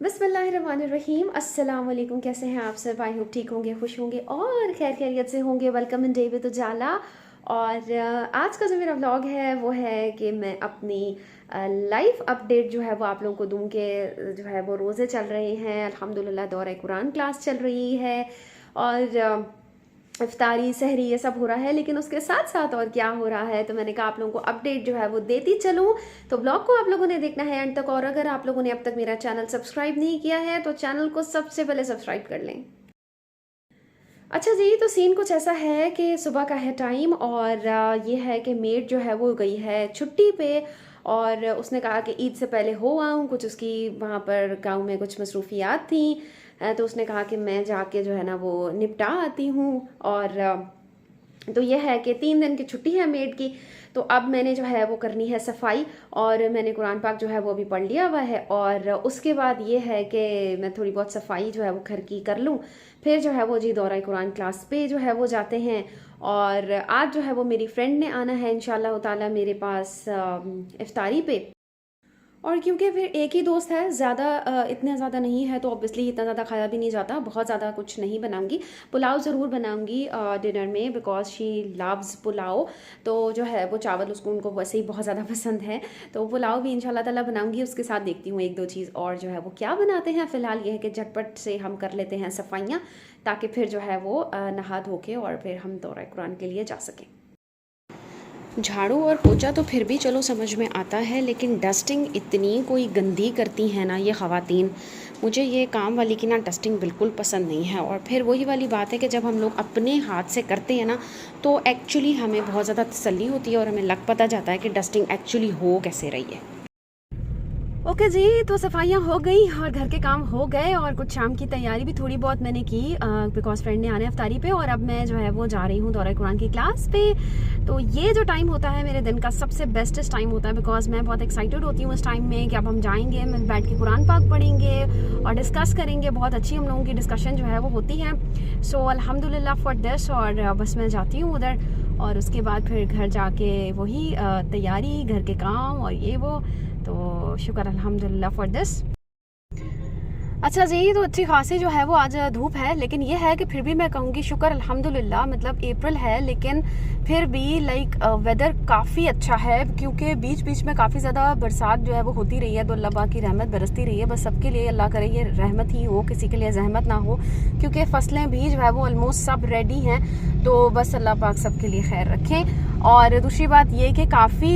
बिस्मिल्लाहिर्रहमानिर्रहीम। अस्सलाम वालेकुम। कैसे हैं आप सब? आई होप ठीक होंगे, खुश होंगे और खैर खैरियत से होंगे। वेलकम इन डे विद उजाला। और आज का जो मेरा व्लॉग है वो है कि मैं अपनी लाइफ अपडेट जो है वो आप लोगों को दूं कि जो है वो रोज़े चल रहे हैं, अल्हम्दुलिल्लाह दौरा कुरान क्लास चल रही है और इफ्तारी सहरी ये सब हो रहा है, लेकिन उसके साथ साथ और क्या हो रहा है तो मैंने कहा आप लोगों को अपडेट जो है वो देती चलूँ। तो ब्लॉग को आप लोगों ने देखना है एंड तक, और अगर आप लोगों ने अब तक मेरा चैनल सब्सक्राइब नहीं किया है तो चैनल को सबसे पहले सब्सक्राइब कर लें। अच्छा जी, तो सीन कुछ ऐसा है कि सुबह का है टाइम और ये है कि मेड जो है वो गई है छुट्टी पे और उसने कहा कि ईद से पहले हो आऊँ, कुछ उसकी वहाँ पर गांव में कुछ मसरूफियात थी। तो उसने कहा कि मैं जाके जो है ना वो निपटा आती हूँ। और तो यह है कि 3 दिन की छुट्टी है मेड की। तो अब मैंने जो है वो करनी है सफाई और मैंने कुरान पाक जो है वो अभी पढ़ लिया हुआ है और उसके बाद ये है कि मैं थोड़ी बहुत सफाई जो है वो घर की कर लूँ। फिर जो है वो जी दौरा कुरान क्लास पे जो है वो जाते हैं। और आज जो है वो मेरी फ्रेंड ने आना है इंशाल्लाह ताला मेरे पास इफ्तारी पे। और क्योंकि फिर एक ही दोस्त है, ज़्यादा इतना ज़्यादा नहीं है तो ऑब्वियसली इतना ज़्यादा खाया भी नहीं जाता, बहुत ज़्यादा कुछ नहीं बनाऊंगी। पुलाव ज़रूर बनाऊंगी डिनर में, बिकॉज शी लव्स पुलाव। तो जो है वो चावल उसको उनको वैसे ही बहुत ज़्यादा पसंद है, तो पुलाव भी इंशाल्लाह ताला बनाऊंगी। उसके साथ देखती हूँ एक दो चीज़ और जो है वो क्या बनाते हैं। फ़िलहाल ये है कि झटपट से हम कर लेते हैं सफाइयाँ, ताकि फिर जो है वो नहा धो के और फिर हम दौरा कुरान के लिए जा सकें। झाड़ू और पोछा तो फिर भी चलो समझ में आता है, लेकिन डस्टिंग इतनी कोई गंदी करती है ना ये ख़वातीन। मुझे ये काम वाली की ना डस्टिंग बिल्कुल पसंद नहीं है। और फिर वही वाली बात है कि जब हम लोग अपने हाथ से करते हैं ना तो एक्चुअली हमें बहुत ज़्यादा तसल्ली होती है और हमें लग पता जाता है कि डस्टिंग एक्चुअली हो कैसे रही है। ओके जी, तो सफाइयाँ हो गई और घर के काम हो गए और कुछ शाम की तैयारी भी थोड़ी बहुत मैंने की, बिकॉज फ्रेंड ने आने अफ्तारी पे। और अब मैं जो है वो जा रही हूँ दौरा कुरान की क्लास पे। तो ये जो टाइम होता है मेरे दिन का सबसे बेस्टेस्ट टाइम होता है, बिकॉज मैं बहुत एक्साइटेड होती हूँ इस टाइम में कि अब हम जाएंगे, मैं बैठ के कुरान पाक पढ़ेंगे और डिस्कस करेंगे। बहुत अच्छी हम लोगों की डिस्कशन जो है वो होती है। सो अल्हम्दुलिल्लाह फॉर दिस। और बस मैं जाती हूँ उधर और उसके बाद फिर घर जाके वही तैयारी, घर के काम और ये वो। तो शुक्र अल्हम्दुलिल्लाह फॉर दिस। अच्छा जी, तो अच्छी खासी जो है वो आज धूप है, लेकिन ये है कि फिर भी मैं कहूँगी शुक्र अल्हम्दुलिल्लाह। मतलब अप्रैल है लेकिन फिर भी लाइक वेदर काफ़ी अच्छा है, क्योंकि बीच बीच में काफ़ी ज़्यादा बरसात जो है वो होती रही है। तो अल्लाह पाक की रहमत बरसती रही है। बस सबके लिए अल्लाह करे ये रहमत ही हो, किसी के लिए जहमत ना हो, क्योंकि फसलें भी जो है वो ऑलमोस्ट सब रेडी हैं। तो बस अल्लाह पाक सबके लिए खैर रखें। और दूसरी बात ये कि काफ़ी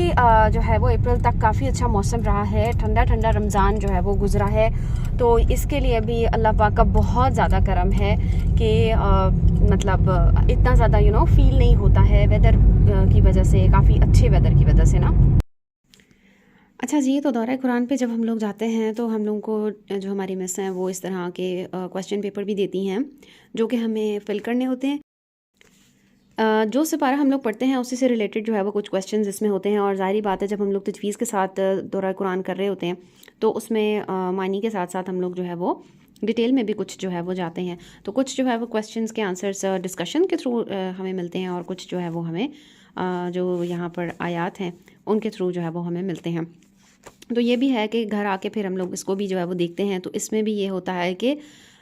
जो है वो अप्रैल तक काफ़ी अच्छा मौसम रहा है, ठंडा ठंडा रमज़ान जो है वो गुजरा है। तो इसके लिए भी अल्लाह पाक का बहुत ज़्यादा करम है कि मतलब इतना ज़्यादा फील नहीं होता है वेदर की वजह से, काफ़ी अच्छे वेदर की वजह से ना। अच्छा जी, तो दौरा कुरान पे जब हम लोग जाते हैं तो हम लोगों को जो हमारी मिस हैं वो इस तरह के क्वेश्चन पेपर भी देती हैं जो कि हमें फिल करने होते हैं। जो सिपारा हम लोग पढ़ते हैं उसी से रिलेटेड जो है वो कुछ क्वेश्चंस इसमें होते हैं। और ज़ाहिर बात है जब हम लोग तजवीज़ के साथ दौरा कुरान कर रहे होते हैं तो उसमें मानी के साथ साथ हम लोग जो है वो डिटेल में भी कुछ जो है वो जाते हैं। तो कुछ जो है वो क्वेश्चंस के आंसर्स डिस्कशन के थ्रू हमें मिलते हैं और कुछ जो है वो हमें जो यहाँ पर आयात हैं उनके थ्रू जो है वो हमें मिलते हैं। तो ये भी है कि घर आके फिर हम लोग इसको भी जो है वो देखते हैं। तो इसमें भी ये होता है कि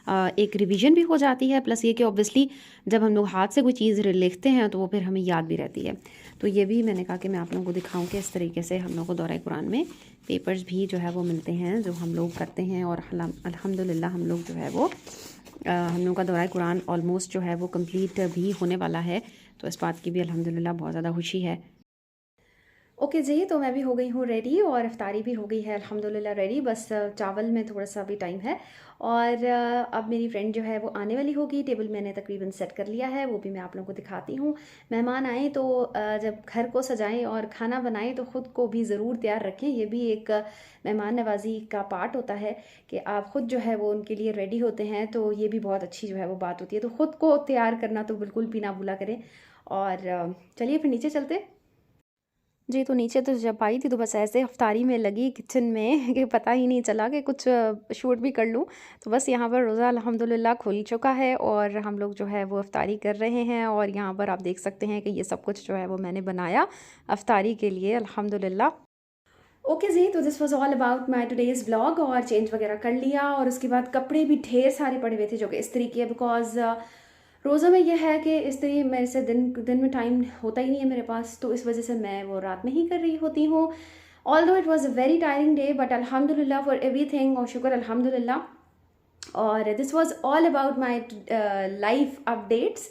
एक रिवीजन भी हो जाती है, प्लस ये कि ऑब्वियसली जब हम लोग हाथ से कोई चीज़ लिखते हैं तो वो फिर हमें याद भी रहती है। तो ये भी मैंने कहा कि मैं आप लोगों को दिखाऊं कि इस तरीके से हम लोग को दौरा कुरान में पेपर्स भी जो है वो मिलते हैं जो हम लोग करते हैं। और अल्हम्दुलिल्लाह हम लोग जो है वो हम लोग का दौरा कुरान ऑलमोस्ट जो है वो कंप्लीट भी होने वाला है। तो इस बात की भी अल्हम्दुलिल्लाह बहुत ज़्यादा खुशी है। ओके जी, तो मैं भी हो गई हूँ रेडी और इफ्तारी भी हो गई है अल्हम्दुलिल्लाह रेडी। बस चावल में थोड़ा सा भी टाइम है। और अब मेरी फ्रेंड जो है वो आने वाली होगी। टेबल मैंने तकरीबन सेट कर लिया है, वो भी मैं आप लोगों को दिखाती हूँ। मेहमान आए तो जब घर को सजाएं और खाना बनाएं तो ख़ुद को भी ज़रूर तैयार रखें। ये भी एक मेहमान नवाजी का पार्ट होता है कि आप ख़ुद जो है वो उनके लिए रेडी होते हैं। तो ये भी बहुत अच्छी जो है वो बात होती है। तो ख़ुद को तैयार करना तो बिल्कुल भी ना भूला करें। और चलिए फिर नीचे चलते। जी, तो नीचे तो जब आई थी तो बस ऐसे इफ्तारी में लगी किचन में कि पता ही नहीं चला कि कुछ शूट भी कर लूँ। तो बस यहाँ पर रोज़ा अल्हम्दुलिल्लाह खुल चुका है और हम लोग जो है वो इफ्तारी कर रहे हैं। और यहाँ पर आप देख सकते हैं कि ये सब कुछ जो है वो मैंने बनाया इफ्तारी के लिए अल्हम्दुलिल्लाह। ओके जी, तो this was all about my today's vlog. और चेंज वगैरह कर लिया और उसके बाद कपड़े भी ढेर सारे पड़े हुए थे जो कि इस्त्री किए, बिकॉज़ रोज़ा में यह है कि इस्त्री मेरे से दिन दिन में टाइम होता ही नहीं है मेरे पास, तो इस वजह से मैं वो रात में ही कर रही होती हूँ। Although it was a very tiring day, but अल्हम्दुलिल्लाह फॉर एवरीथिंग, और शुक्र अल्हम्दुलिल्लाह। और this was all about my life updates,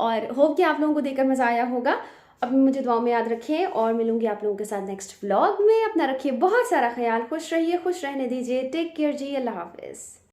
और होप कि आप लोगों को देखकर मज़ा आया होगा। अब मुझे दुआ में याद रखें, और मिलूंगी आप लोगों के साथ नेक्स्ट व्लॉग में। अपना रखिए बहुत सारा ख्याल, खुश रहिए, खुश रहने दीजिए। टेक केयर जी, अल्लाह हाफिज़।